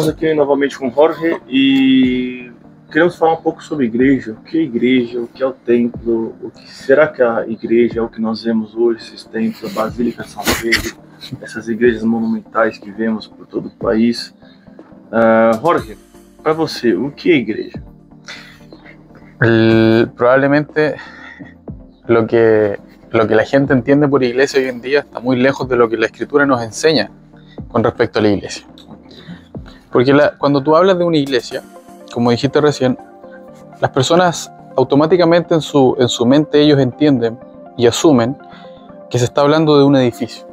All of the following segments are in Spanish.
Aqui novamente com o Jorge e queremos falar um pouco sobre igreja. O que é igreja? O que é o templo? O que será que a igreja é o que nós vemos hoje, esses templos, a Basílica de São Pedro, essas igrejas monumentais que vemos por todo o país? Jorge, para você, o que é igreja? Probablemente lo que la gente entiende por iglesia hoy en día está muy lejos de lo que la Escritura nos enseña con respecto a la iglesia. Porque cuando tú hablas de una iglesia, como dijiste recién, las personas automáticamente en su mente ellos entienden y asumen que se está hablando de un edificio,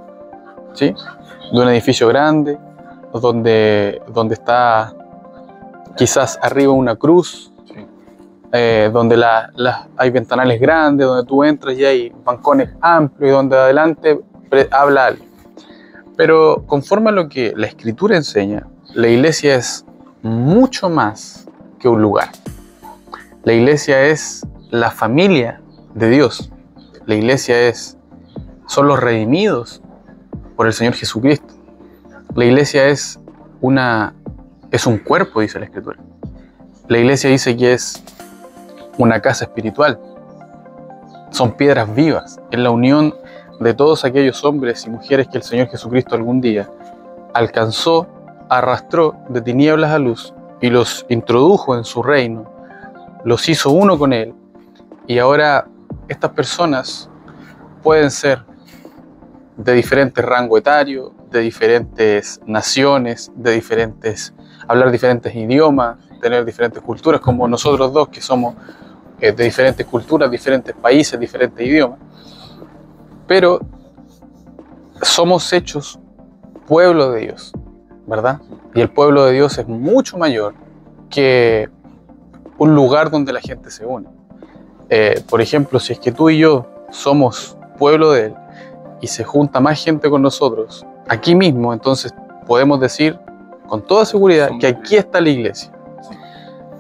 ¿sí? De un edificio grande, donde está quizás arriba una cruz, donde hay ventanales grandes, donde tú entras y hay balcones amplios y donde adelante habla alguien. Pero conforme a lo que la Escritura enseña, la iglesia es mucho más que un lugar. La iglesia es la familia de Dios. La iglesia son los redimidos por el Señor Jesucristo. La iglesia es un cuerpo, dice la Escritura. La iglesia dice que es una casa espiritual. Son piedras vivas. Es la unión de todos aquellos hombres y mujeres que el Señor Jesucristo algún día alcanzó, arrastró de tinieblas a luz y los introdujo en su reino, los hizo uno con Él. Y ahora estas personas pueden ser de diferentes rango etario, de diferentes naciones, hablar diferentes idiomas, tener diferentes culturas, como nosotros dos que somos de diferentes culturas, diferentes países, diferentes idiomas. Pero somos hechos pueblo de Dios, ¿verdad? Y el pueblo de Dios es mucho mayor que un lugar donde la gente se une. Por ejemplo, si es que tú y yo somos pueblo de Él y se junta más gente con nosotros aquí mismo, entonces podemos decir con toda seguridad que aquí está la iglesia.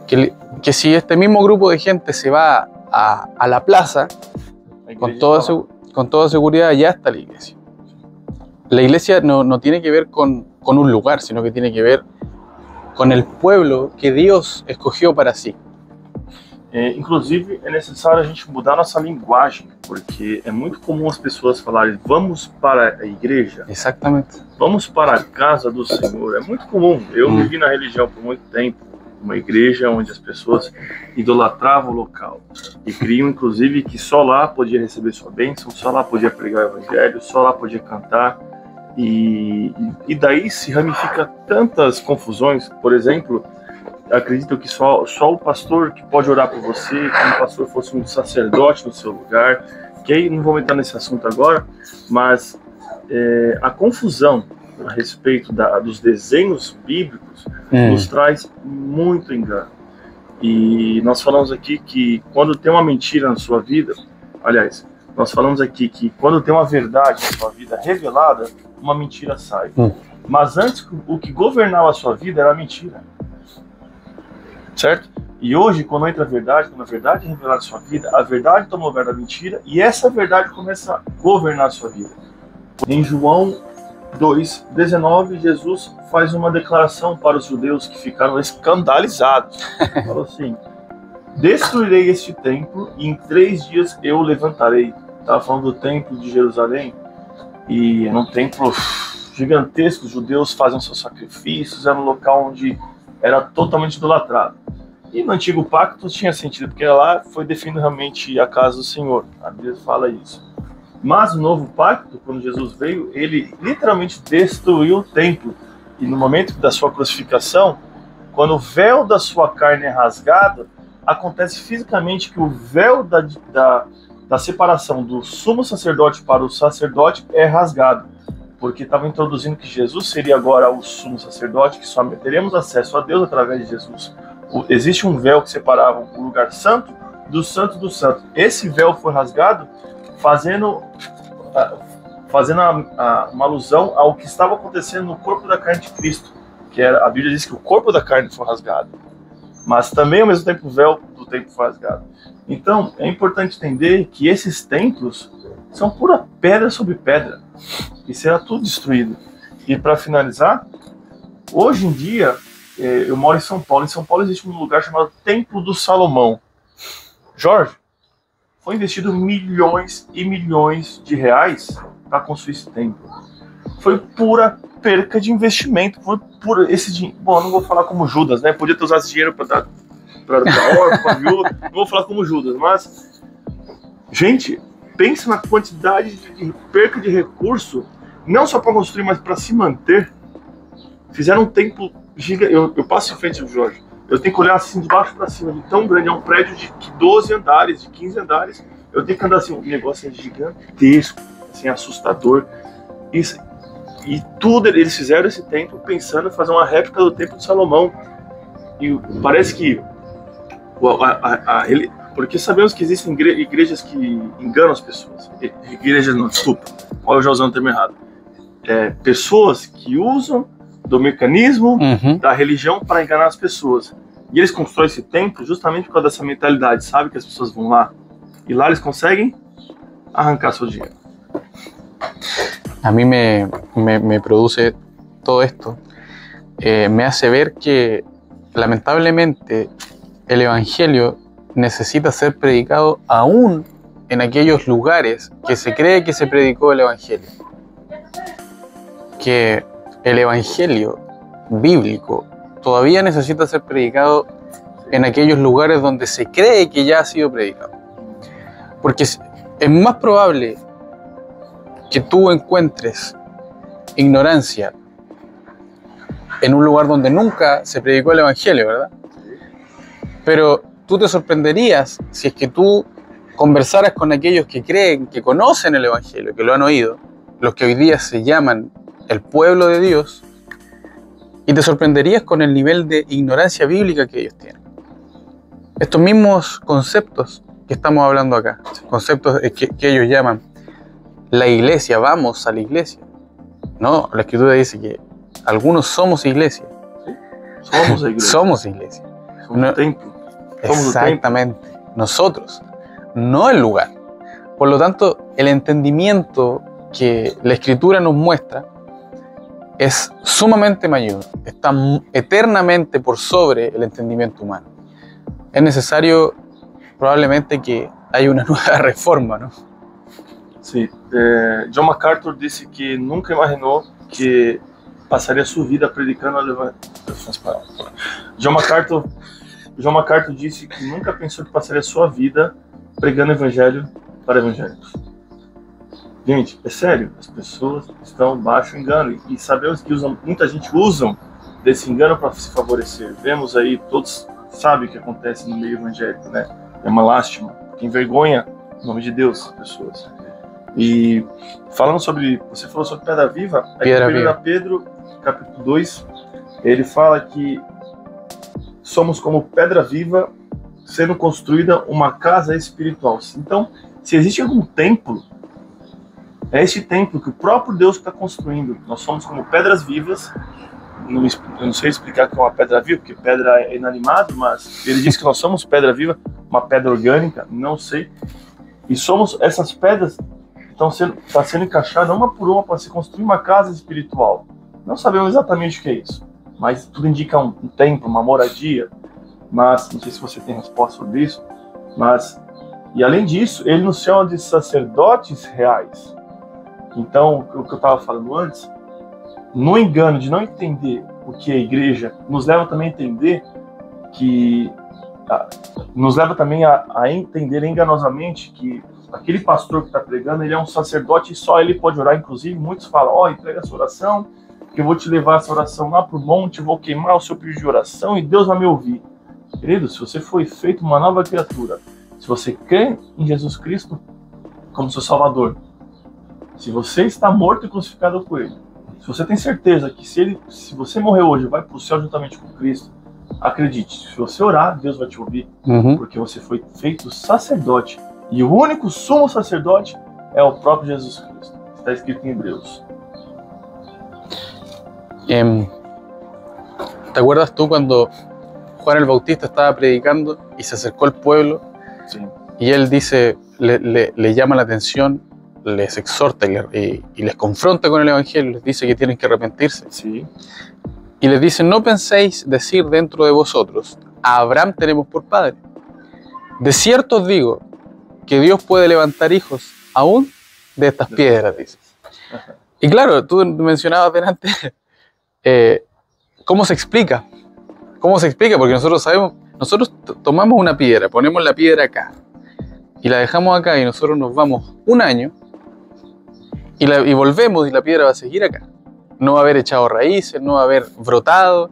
Que si este mismo grupo de gente se va a la plaza, con toda seguridad ya está la iglesia. La iglesia no tiene que ver con un lugar, sino que tiene que ver con el pueblo que Deus escolheu para si. Inclusive, é necessário a gente mudar nossa linguagem, porque é muito comum as pessoas falarem vamos para a igreja. Exatamente. Vamos para a casa do Senhor. É muito comum. Eu vivi na religião por muito tempo, uma igreja onde as pessoas idolatravam o local e criam, inclusive, que só lá podia receber sua bênção, só lá podia pregar o evangelho, só lá podia cantar. E daí se ramifica tantas confusões. Por exemplo, acredito que só o pastor que pode orar por você, como o pastor fosse um sacerdote no seu lugar, que aí não vou entrar nesse assunto agora, mas a confusão a respeito dos desenhos bíblicos nos traz muito engano. E nós falamos aqui que quando tem uma mentira na sua vida, aliás, nós falamos aqui que quando tem uma verdade na sua vida revelada, uma mentira sai. Mas antes, o que governava a sua vida era a mentira. Certo? E hoje, quando entra a verdade, quando a verdade é revelada na sua vida, a verdade toma o lugar da mentira e essa verdade começa a governar a sua vida. Em João 2,19, Jesus faz uma declaração para os judeus que ficaram escandalizados. Falou assim: destruirei este templo e em 3 dias eu o levantarei. Estava falando do templo de Jerusalém, e era um templo gigantesco, os judeus faziam seus sacrifícios, era um local onde era totalmente idolatrado. E no Antigo Pacto tinha sentido, porque lá foi definido realmente a casa do Senhor, a Bíblia fala isso. Mas no Novo Pacto, quando Jesus veio, ele literalmente destruiu o templo. E no momento da sua crucificação, quando o véu da sua carne é rasgado, acontece fisicamente que o véu da separação do sumo sacerdote para o sacerdote é rasgado, porque estava introduzindo que Jesus seria agora o sumo sacerdote, que só teremos acesso a Deus através de Jesus. Existe um véu que separava o lugar santo do santo do santo. Esse véu foi rasgado, fazendo uma alusão ao que estava acontecendo no corpo da carne de Cristo, que era, a Bíblia diz que o corpo da carne foi rasgado, mas também ao mesmo tempo o véu do templo foi rasgado. Então é importante entender que esses templos são pura pedra sobre pedra e será tudo destruído. E para finalizar, hoje em dia eu moro em São Paulo. Em São Paulo existe um lugar chamado Templo do Salomão. Jorge, foi investido milhões e milhões de reais para construir esse templo. Foi pura perca de investimento. Foi pura esse dinheiro. Bom, eu não vou falar como Judas, né? Podia ter usado esse dinheiro para dar para órfão, para viúva. Não vou falar como Judas, mas gente, pensa na quantidade de perca de recurso, não só para construir, mas para se manter. Fizeram um templo gigante. Eu passo em frente do Jorge. Eu tenho que olhar assim de baixo para cima, de tão grande. É um prédio de 12 andares, de 15 andares. Eu tenho que andar assim, o negócio é gigantesco, assim, assustador. E tudo, eles fizeram esse templo pensando em fazer uma réplica do Templo de Salomão. E parece que porque sabemos que existem igrejas que enganam as pessoas. Igrejas não, desculpa, olha, eu já usando o termo errado. Pessoas que usam do mecanismo da religião para enganar as pessoas. E eles constroem esse templo justamente por causa dessa mentalidade, sabe? Que as pessoas vão lá e lá eles conseguem arrancar seu dinheiro. A mí me produce todo esto, me hace ver que lamentablemente el Evangelio necesita ser predicado aún en aquellos lugares que se cree que se predicó el Evangelio. Que el Evangelio bíblico todavía necesita ser predicado en aquellos lugares donde se cree que ya ha sido predicado. Porque es más probable que tú encuentres ignorancia en un lugar donde nunca se predicó el Evangelio, ¿verdad? Pero tú te sorprenderías si es que tú conversaras con aquellos que creen, que conocen el Evangelio, que lo han oído, los que hoy día se llaman el pueblo de Dios, y te sorprenderías con el nivel de ignorancia bíblica que ellos tienen. Estos mismos conceptos que estamos hablando acá, conceptos que ellos llaman la iglesia, vamos a la iglesia. No, la Escritura dice que algunos somos iglesia. ¿Sí? Somos iglesia. Somos iglesia. Somos un templo. Exactamente. Nosotros, no el lugar. Por lo tanto, el entendimiento que la Escritura nos muestra es sumamente mayor, está eternamente por sobre el entendimiento humano. Es necesario probablemente que haya una nueva reforma, ¿no? Sí. John MacArthur disse que nunca imaginou que passaria sua vida predicando a evangelho. John MacArthur disse que nunca pensou que passaria sua vida pregando evangelho para evangélicos. Gente, é sério, as pessoas estão baixo engano e sabemos que muita gente usa desse engano para se favorecer. Vemos aí, todos sabem o que acontece no meio evangélico, né? É uma lástima, que envergonha o nome de Deus, as pessoas. E falando sobre, você falou sobre Pedra Viva, aqui em Pedro, capítulo 2, ele fala que somos como pedra viva sendo construída uma casa espiritual. Então, se existe algum templo, é este templo que o próprio Deus está construindo. Nós somos como pedras vivas. Eu não sei explicar o que é uma pedra viva, porque pedra é inanimado, mas ele diz que nós somos pedra viva, uma pedra orgânica, não sei. E somos essas pedras está sendo encaixada uma por uma para se construir uma casa espiritual. Não sabemos exatamente o que é isso, mas tudo indica um templo, uma moradia. Mas não sei se você tem resposta sobre isso. E além disso, ele nos chama de sacerdotes reais. Então, o que eu estava falando antes, no engano de não entender o que é a igreja, nos leva também a entender a entender enganosamente que aquele pastor que está pregando, ele é um sacerdote e só ele pode orar. Inclusive, muitos falam, entrega essa oração, que eu vou te levar essa oração lá para o monte, vou queimar o seu pedido de oração e Deus vai me ouvir. Querido, se você foi feito uma nova criatura, se você crê em Jesus Cristo como seu Salvador, se você está morto e crucificado com Ele, se você tem certeza que se você morrer hoje, vai para o céu juntamente com Cristo, acredite, se você orar, Deus vai te ouvir, porque você foi feito sacerdote. E o único sumo sacerdote é o próprio Jesus Cristo. Está escrito em Hebreus. ¿Te acuerdas tú cuando Juan el Bautista estaba predicando y se acercó al pueblo? Sí. Y él dice, le llama la atención, les exhorta y les confronta con el Evangelio, les dice que tienen que arrepentirse. Sí. Y les dice, no penséis decir dentro de vosotros, a Abraham tenemos por padre. De cierto os digo que Dios puede levantar hijos aún de estas piedras, dice. Y claro, tú mencionabas delante, ¿cómo se explica? ¿Cómo se explica? Porque nosotros sabemos, nosotros tomamos una piedra, ponemos la piedra acá, y la dejamos acá, y nosotros nos vamos un año, y volvemos, y la piedra va a seguir acá. No va a haber echado raíces, no va a haber brotado,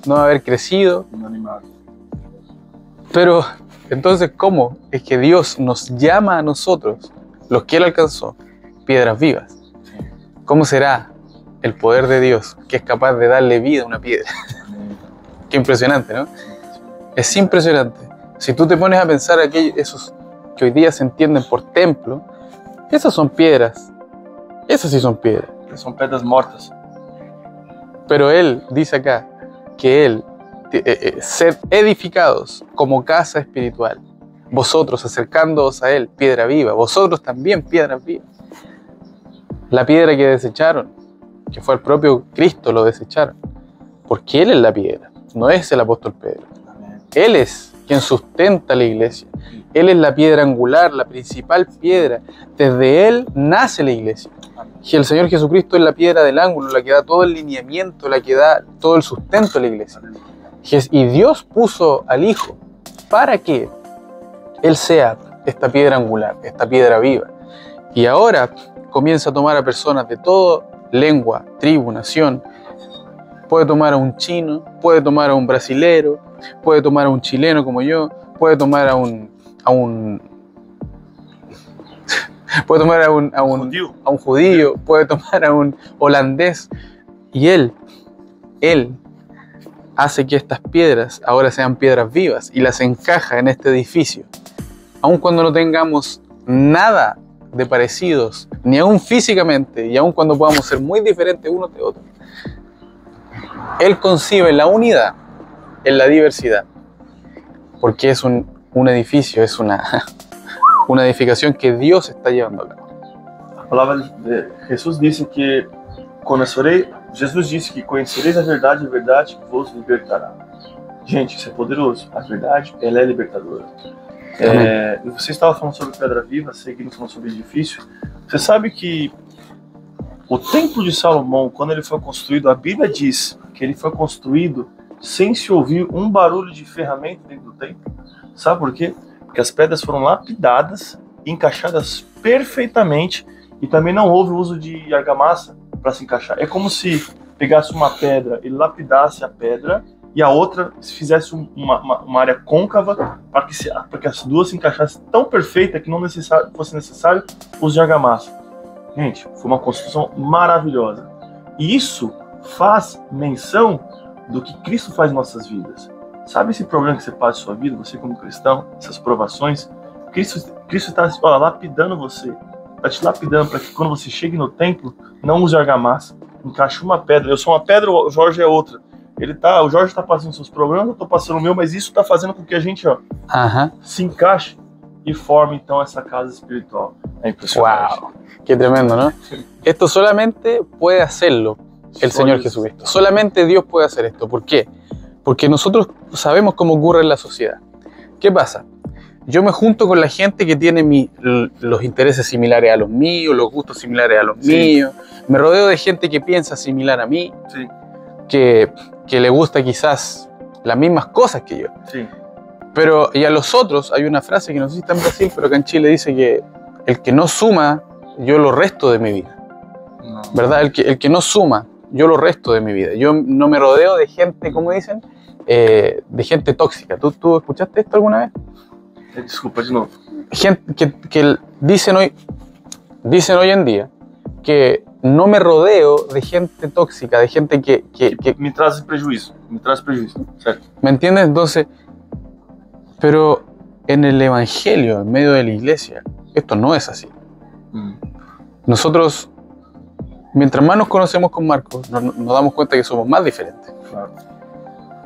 no va a haber crecido. Pero, entonces, ¿cómo es que Dios nos llama a nosotros, los que Él alcanzó, piedras vivas? ¿Cómo será el poder de Dios que es capaz de darle vida a una piedra? Qué impresionante, ¿no? Es impresionante. Si tú te pones a pensar esos que hoy día se entienden por templo, esas son piedras. Esas sí son piedras. Son piedras muertas. Pero Él dice acá que Él, sed edificados como casa espiritual. Vosotros acercándoos a Él, piedra viva. Vosotros también, piedras vivas. La piedra que desecharon, que fue el propio Cristo, lo desecharon. Porque Él es la piedra, no es el apóstol Pedro. Él es quien sustenta la iglesia. Él es la piedra angular, la principal piedra. Desde Él nace la iglesia. Y el Señor Jesucristo es la piedra del ángulo, la que da todo el lineamiento, la que da todo el sustento a la iglesia. Y Dios puso al Hijo para que Él sea esta piedra angular, esta piedra viva. Y ahora comienza a tomar a personas de toda lengua, tribu, nación. Puede tomar a un chino, puede tomar a un brasilero, puede tomar a un chileno como yo, puede tomar a un judío, puede tomar a un holandés. Y Él hace que estas piedras ahora sean piedras vivas y las encaja en este edificio. Aun cuando no tengamos nada de parecidos, ni aún físicamente, y aun cuando podamos ser muy diferentes unos de otros, Él concibe la unidad en la diversidad, porque es un edificio, es una edificación que Dios está llevando a cabo. A palavra de Jesus disse que conhecereis a verdade vos libertará. Gente, isso é poderoso. A verdade, ela é libertadora. E você estava falando sobre pedra viva, seguindo falando sobre edifício. Você sabe que o Templo de Salomão, quando ele foi construído, a Bíblia diz que ele foi construído sem se ouvir um barulho de ferramenta dentro do templo. Sabe por quê? Porque as pedras foram lapidadas, encaixadas perfeitamente, e também não houve uso de argamassa para se encaixar. É como se pegasse uma pedra e lapidasse a pedra, e a outra fizesse uma área côncava para que as duas se encaixassem tão perfeita que não fosse necessário uso de argamassa. Gente, foi uma construção maravilhosa. E isso faz menção do que Cristo faz em nossas vidas. Sabe esse problema que você passa em sua vida, você como cristão, essas provações? Cristo está lapidando você. Está te lapidando para que quando você chegue no templo, não use argamassa. Encaixe uma pedra. Eu sou uma pedra, o Jorge é outra. O Jorge está passando seus problemas, eu estou passando o meu, mas isso está fazendo com que a gente se encaixe y forma então esa casa espiritual. Es impresionante. ¡Wow! ¡Qué tremendo!, ¿no? Esto solamente puede hacerlo el Señor Jesucristo. Solamente Dios puede hacer esto. ¿Por qué? Porque nosotros sabemos cómo ocurre en la sociedad. ¿Qué pasa? Yo me junto con la gente que tiene los intereses similares a los míos, los gustos similares a los míos. Me rodeo de gente que piensa similar a mí, que le gusta quizás las mismas cosas que yo. Pero y a los otros, hay una frase que no sé si está en Brasil, pero acá en Chile dice que el que no suma, yo lo resto de mi vida. ¿Verdad? El que no suma, yo lo resto de mi vida. Yo no me rodeo de gente, ¿cómo dicen? De gente tóxica. ¿Tú escuchaste esto alguna vez? Disculpa, de nuevo. Gente que dicen hoy en día que no me rodeo de gente tóxica, de gente que me trae prejuicio, ¿cierto? ¿Me entiendes? Entonces, pero en el evangelio, en medio de la iglesia, esto no es así. Nosotros, mientras más nos conocemos con Marcos, nos damos cuenta que somos más diferentes. Claro.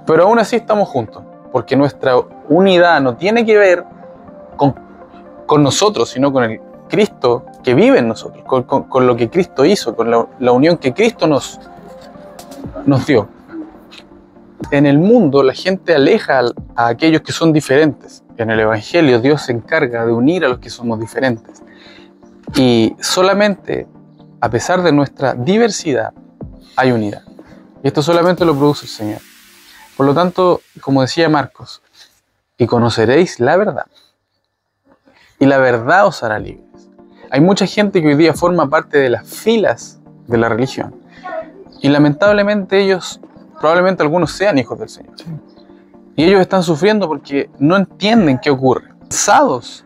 Pero aún así estamos juntos, porque nuestra unidad no tiene que ver con nosotros, sino con el Cristo que vive en nosotros, con lo que Cristo hizo, con la unión que Cristo nos dio. en el mundo la gente aleja a aquellos que son diferentes. En el Evangelio Dios se encarga de unir a los que somos diferentes. Y solamente a pesar de nuestra diversidad hay unidad. Y esto solamente lo produce el Señor. Por lo tanto, como decía Marcos, y conoceréis la verdad, y la verdad os hará libres. Hay mucha gente que hoy día forma parte de las filas de la religión, y lamentablemente ellos, probablemente algunos sean hijos del Señor, y ellos están sufriendo porque no entienden qué ocurre, cansados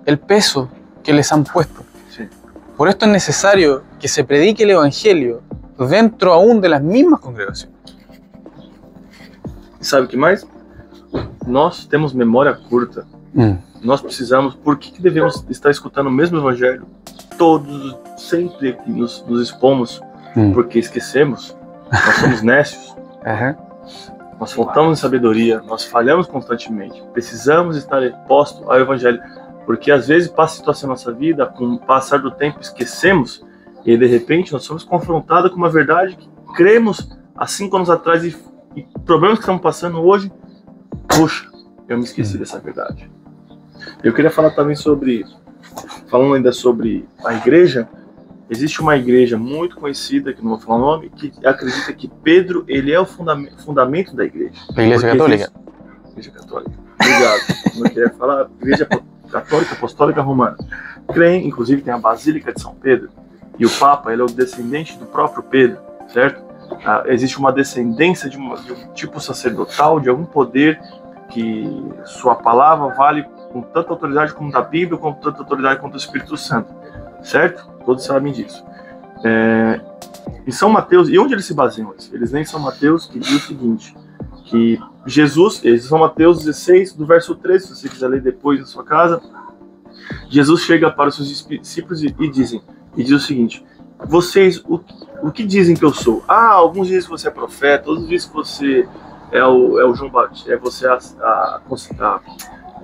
el peso que les han puesto. Por esto es necesario que se predique el Evangelio dentro aún de las mismas congregaciones. Sabe o que mais? Nós temos memória curta. Nós precisamos, por que devemos estar escutando o mesmo evangelho todos, sempre que nos expomos? Porque esquecemos, nós somos nécios, nós faltamos em sabedoria, nós falhamos constantemente. Precisamos estar expostos ao evangelho, porque às vezes passa situação na nossa vida, com o passar do tempo esquecemos, e de repente nós somos confrontados com uma verdade que cremos há 5 anos atrás, e problemas que estamos passando hoje, puxa, eu me esqueci dessa verdade. Eu queria falar também sobre, falando ainda sobre a igreja, existe uma igreja muito conhecida, que não vou falar o nome, que acredita que Pedro, ele é o fundamento da igreja. A Igreja Católica? Igreja Católica. Obrigado. Eu queria falar Igreja Católica Apostólica Romana. Creem, inclusive tem a Basílica de São Pedro, e o Papa, ele é o descendente do próprio Pedro, certo? Existe uma descendência de um tipo sacerdotal, de algum poder, que sua palavra vale com tanta autoridade como da Bíblia, com tanta autoridade como do Espírito Santo, certo? Todos sabem disso. Em São Mateus, e onde eles se baseiam? Eles leem São Mateus, que diz o seguinte, que Jesus, São Mateus 16, do verso 13, se você quiser ler depois na sua casa, Jesus chega para os seus discípulos e diz o seguinte: vocês, o que dizem que eu sou? Alguns dizem que você é profeta, outros dizem que você é o João Batista, você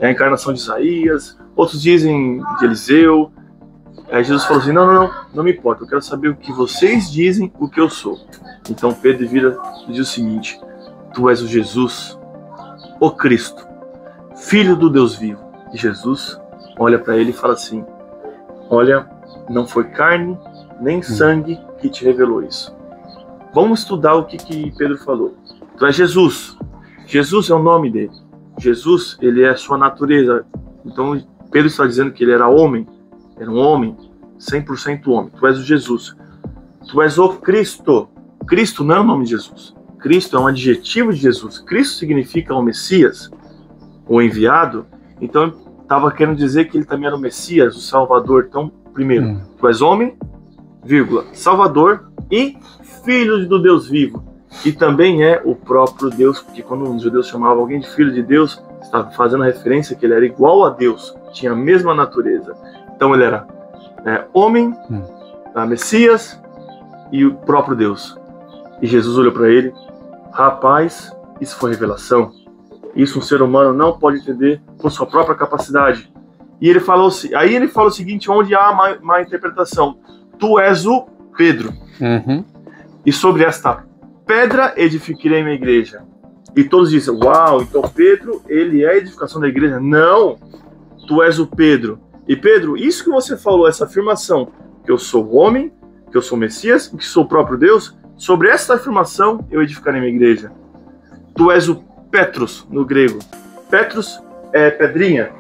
é a encarnação de Isaías, outros dizem de Eliseu. Jesus falou assim: não me importa, eu quero saber o que vocês dizem, o que eu sou. Então Pedro vira e diz o seguinte: tu és o Jesus, o Cristo, Filho do Deus vivo. E Jesus olha para ele e fala assim: olha, não foi carne nem sangue que te revelou isso. Vamos estudar o que Pedro falou. Tu és Jesus. Jesus é o nome dele. Jesus, ele é a sua natureza. Então Pedro está dizendo que ele era homem. Era um homem, 100% homem. Tu és o Jesus. Tu és o Cristo. Cristo não é o nome de Jesus. Cristo é um adjetivo de Jesus. Cristo significa o Messias, o enviado. Então estava querendo dizer que ele também era o Messias, o Salvador. Então, primeiro, tu és homem, vírgula, Salvador e filho do Deus vivo. E também é o próprio Deus, porque quando os judeus chamavam alguém de filho de Deus, estava fazendo a referência que ele era igual a Deus, tinha a mesma natureza. Então ele era homem, Messias e o próprio Deus. E Jesus olhou para ele: rapaz, isso foi revelação. Isso um ser humano não pode entender por sua própria capacidade. E ele falou, aí ele fala o seguinte, onde há má interpretação: tu és o Pedro. E sobre esta pedra edificarei minha igreja. E todos dizem: uau, então Pedro, ele é a edificação da igreja. Não, tu és o Pedro. E Pedro, isso que você falou, essa afirmação, que eu sou o homem, que eu sou o Messias, que sou o próprio Deus, sobre essa afirmação eu edificarei minha igreja. Tu és o Petros, no grego. Petros é pedrinha.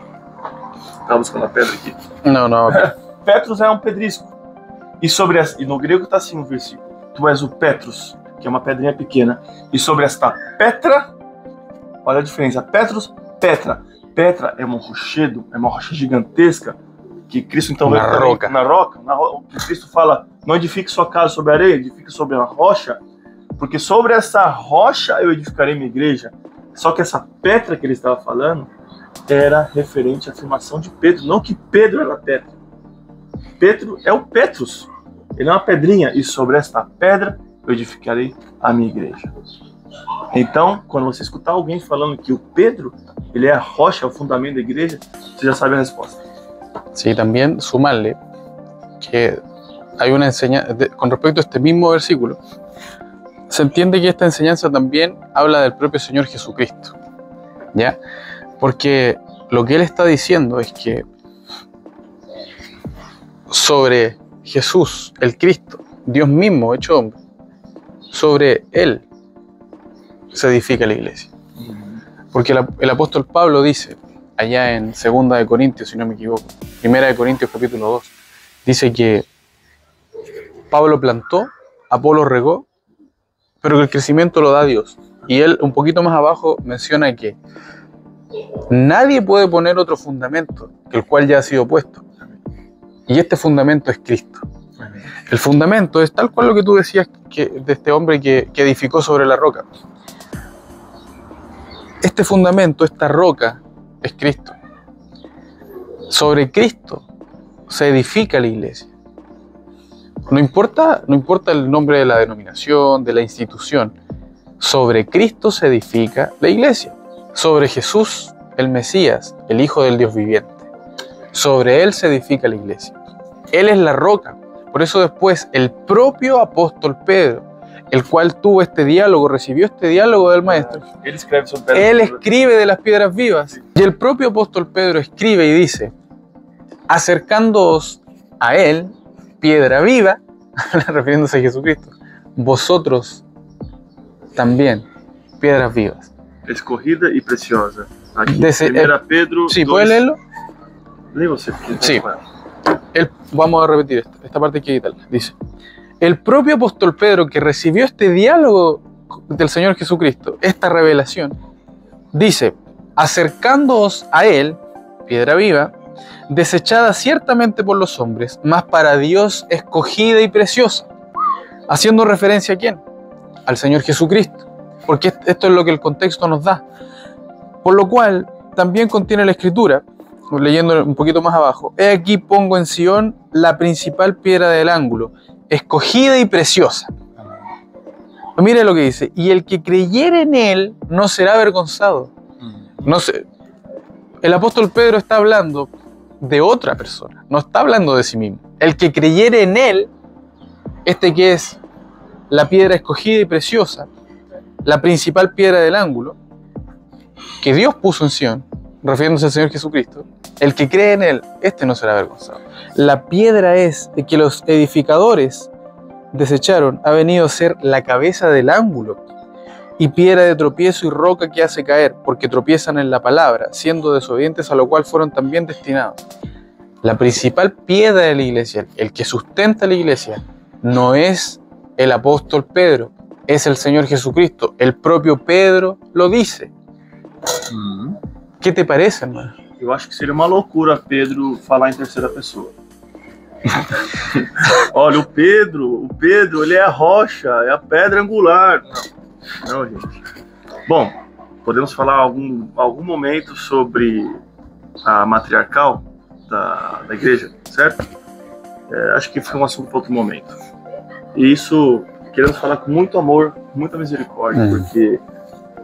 Estava buscando a pedra aqui. Não. Petros é um pedrisco. E no grego está assim no versículo: tu és o Petros, que é uma pedrinha pequena. E sobre esta Petra, olha a diferença: Petros, Petra. Petra é um rochedo, é uma rocha gigantesca, que Cristo então na roca, que Cristo fala: não edifique sua casa sobre a areia, edifique sobre a rocha, porque sobre essa rocha eu edificarei minha igreja. Só que essa Petra que ele estava falando era referente à afirmação de Pedro, não que Pedro era Petra. Pedro é o Petros, ele é uma pedrinha, e sobre esta pedra eu edificarei a minha igreja. Então, quando você escutar alguém falando que o Pedro, ele é a rocha, é o fundamento da igreja, você já sabe a resposta. Sí, también sumarle que hay una enseñanza, con respecto a este mismo versículo, se entiende que esta enseñanza también habla del propio Señor Jesucristo, ¿ya? Porque lo que él está diciendo es que sobre Jesús, el Cristo, Dios mismo hecho hombre, sobre él se edifica la iglesia. Porque el apóstol Pablo dice, allá en 2 de Corintios, si no me equivoco, 1 de Corintios capítulo 2, dice que Pablo plantó, Apolo regó, pero que el crecimiento lo da Dios. Y él, un poquito más abajo, menciona que nadie puede poner otro fundamento que el cual ya ha sido puesto. Y este fundamento es Cristo. El fundamento es tal cual lo que tú decías de este hombre que edificó sobre la roca. Este fundamento, esta roca, es Cristo. Sobre Cristo se edifica la iglesia. No importa el nombre de la denominación, de la institución. Sobre Cristo se edifica la iglesia. Sobre Jesús, el Mesías, el Hijo del Dios viviente. Sobre Él se edifica la iglesia. Él es la roca. Por eso después el propio apóstol Pedro, el cual tuvo este diálogo, recibió este diálogo del Maestro. Él escribe de las piedras vivas. Y el propio apóstol Pedro escribe y dice, acercándoos a Él, piedra viva, refiriéndose a Jesucristo, vosotros también, piedras vivas. Escogida y preciosa. Aquí, Primera Pedro. Sí, ¿puedes leerlo? Lee você. Sí. Vamos a repetir esta parte hay que quitarla. Dice, el propio apóstol Pedro que recibió este diálogo del Señor Jesucristo, esta revelación, dice, acercándoos a Él, piedra viva, desechada ciertamente por los hombres, mas para Dios escogida y preciosa. Haciendo referencia ¿a quién? Al Señor Jesucristo. Porque esto es lo que el contexto nos da. Por lo cual, también contiene la Escritura, leyendo un poquito más abajo, he aquí pongo en Sion la principal piedra del ángulo, escogida y preciosa. Mire lo que dice, y el que creyere en Él no será avergonzado. No sé, el apóstol Pedro está hablando de otra persona, no está hablando de sí mismo. El que creyere en Él, que es la piedra escogida y preciosa, la principal piedra del ángulo, que Dios puso en Sion, refiriéndose al Señor Jesucristo, el que cree en Él, no será avergonzado. La piedra de que los edificadores desecharon ha venido a ser la cabeza del ángulo y piedra de tropiezo y roca que hace caer, porque tropiezan en la palabra, siendo desobedientes, a lo cual fueron también destinados. La principal piedra de la iglesia, el que sustenta la iglesia, no es el apóstol Pedro, es el Señor Jesucristo. El propio Pedro lo dice. ¿Qué te parece, hermano? Eu acho que seria uma loucura Pedro falar em terceira pessoa. Olha, o Pedro, ele é a rocha, é a pedra angular. Não, gente. Bom, podemos falar algum momento sobre a matriarcal da igreja, certo? Acho que foi um assunto para outro momento. E isso queremos falar com muito amor, com muita misericórdia, porque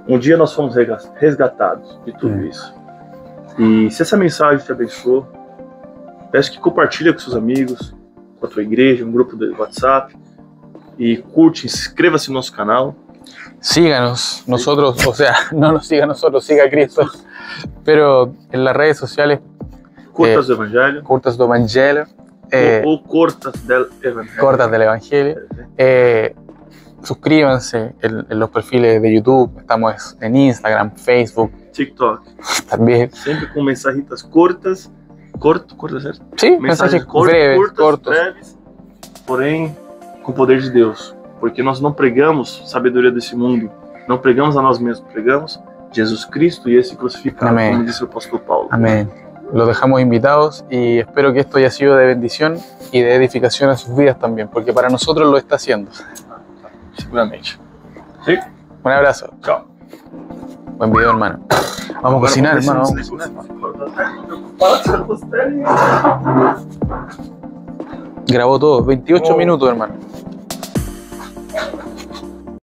um dia nós fomos resgatados de tudo isso. E se essa mensagem te abençoou, peço que compartilhe com seus amigos, com a tua igreja, um grupo do WhatsApp, y curte, inscríbase en nuestro canal. Síganos, nosotros, o sea, no nos siga a nosotros, siga a Cristo, pero en las redes sociales. Curtas do Evangelho. Curtas do Evangelho. O Cortas del Evangelio. Cortas del Evangelio. Suscríbanse en los perfiles de YouTube, estamos en Instagram, Facebook, TikTok. También. Siempre con mensajitas cortas, ¿cierto? Sí, mensajes breves, breves, porém com o poder de Deus. Porque nós não pregamos sabedoria desse mundo, não pregamos a nós mesmos, pregamos Jesus Cristo y ese crucificado, Amén. Como dice el apóstol Paulo. Amén. Los dejamos invitados y espero que esto haya sido de bendición y de edificación a sus vidas también, porque para nosotros lo está haciendo. Seguramente. ¿Sí? Un abrazo. Chao. Buen video, hermano. Vamos a cocinar, hermano. Grabó todo, 28 minutos, hermano.